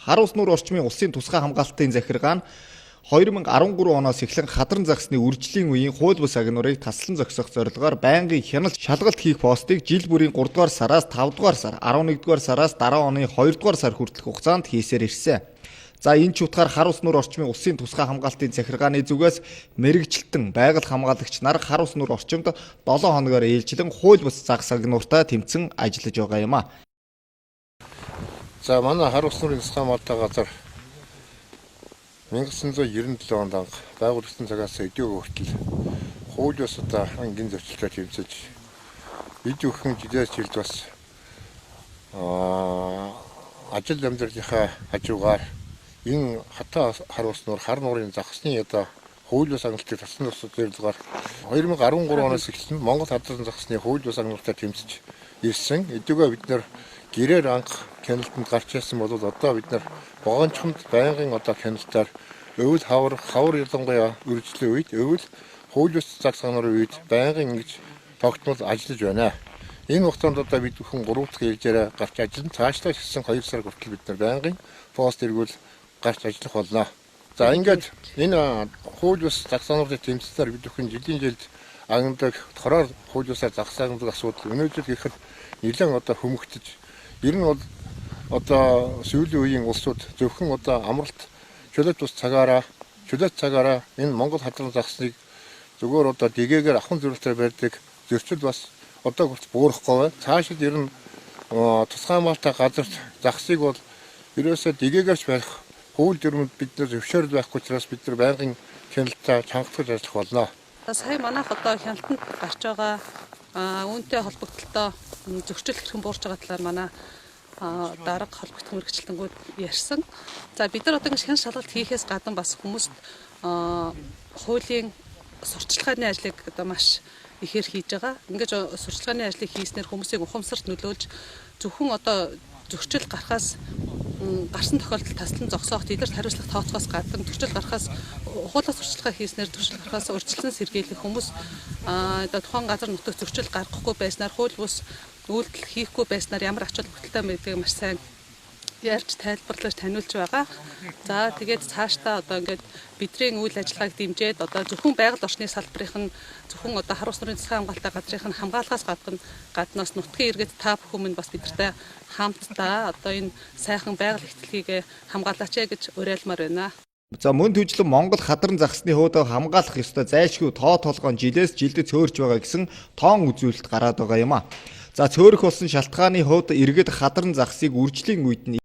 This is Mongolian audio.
Хар ус нур орчмын улсын тусгай хамгаалтын захиргаа нь 2013 оноос эхлэн хадран загсны үржлийн үеийн хууль бус агнуурыг таслан зогсоох зорилгоор байнгын хяналт шалгалт хийх постыг жил бүрийн 3 дугаар сараас 5 дугаар сар, 11 дугаар сараас дараа оны 2 дугаар сар хүртэлх хугацаанд хийсээр ирсэн. За энэ ч утгаар хар ус нур орчмын улсын тусгай хамгаалтын захиргааны зүгээс мэрэгжилтэн байгаль хамгаалагч нар хар ус нур орчимд 7 хоногоор ээлжлэн хууль бус загс агнууртай тэмцэн ажиллаж байгаа юм а. За манай хар ус нурын тусгай хамгаалалтын газар 1997 онд байгуулагдсан цагаас өдөөг хүртэл хууль бус одоо ангийн зөрчилтэй тэмцэж ид өхөн жилээс жилд бас ажил амьдралынхаа хажуугаар энэ хатаа хар ус нур хар нуурын загсны одоо хууль бус агналтыг таслан тусах зорилгоор 2013 оноос эхлэн Монгол хадран загсны хууль бус агналтаа тэмцэж ирсэн. Эдгөө бид нэр гэрээр анх хяналтанд гарч ирсэн бол одоо бид нар богончхонд байнгын одоо хяналтаар өвөл хавар ялангуяа үржлийн үед өвөл хууль бус загс агнуурын үед байнгын ингэж тогтмол ажиллаж байна. Энэ хугацаанд одоо бид бүхэн 3 дахь ээлжээр гарч ажиллан цаашлаа шигсэн 2 сар хүртэл бид нар байнгын пост эргүүл гарч ажиллах болно. За ингээд энэ хууль бус загс агнуурын тэмцэлээр бид бүхэн жилийн жилд агнадаг хороор хууль бусаар загс агнадаг асуудал өнөөдөр гэхэд нэлээд одоо хөмөгдөж ер нь бол одоо сүүлийн үеийн улсууд зөвхөн одоо амралт чөлөөт ус цагаараа энэ Монгол хадран загсныг зөвхөн одоо дэгээгээр ахын зөвлөлтөөр барьдаг зөрчил бас одоо хүртэл буурахгүй байна. Цаашид ер нь тусгай хамгаалалтын газарт загсыг бол ерөөсөө дэгээгээрч барих хууль дүрмэд бид нар зөвшөөрөл байхгүй учраас бид нар байнгын хяналтаа чангалтгаж ажиллах болно. Сая манайх одоо хяналтанд гарч байгаа үүнтэй холбогдлолтой зөрчил хэрхэн буурч байгаа талаар манай дарга холбогдох мэрэгчлэнгүүд ярьсан. За бид нар одоо ингэ хяналт шалгалт хийхээс гадна бас хүмүүст хуулийн сурталчилгааны ажлыг одоо маш ихээр хийж байгаа. Ингэж сурталчилгааны ажлыг хийснээр хүмүүсийг ухамсарт нөлөөлж зөвхөн одоо зөрчил гарахаас гарсан тохиолдолд таслан зогсоох тэдэрт хариуцлага тооцохоос гадна зөрчил гарахаас хуулиас сурталчилгаа хийснээр зөрчил гарахаас урьдчилан сэргийлэх хүмүүс одоо тухайн газар нутагт зөрчил гаргахгүй байснаар хууль бус үйлдэл хийхгүй байснаар ямар ач холбогдолтой байдгийг маш сайн ярьж тайлбарлаж таниулж байгаа. За тэгээд цаашдаа одоо ингээд бидний үйл ажиллагааг дэмжиж одоо зөвхөн байгаль орчны салбарын зөвхөн одоо хар ус нурын засгийн хамгаалалтын газрын хамгаалахаас гаднаас нутгийн иргэд та бүхэн бас бидэртэй хамтдаа одоо энэ сайхан байгаль ихтгэлийг хамгаалаач гэж уриалмаар байна. За мөн төжлөн Монгол хадран загсны хөөдөө хамгаалах ёстой зайлшгүй тоо толгойн жилээс жилдээ цөөрч байгаа гэсэн тоон үзүүлэлт гараад байгаа юм а. За цөөрөх болсон шалтгааны хувьд иргэд хадран загсыг үржлийн үед нь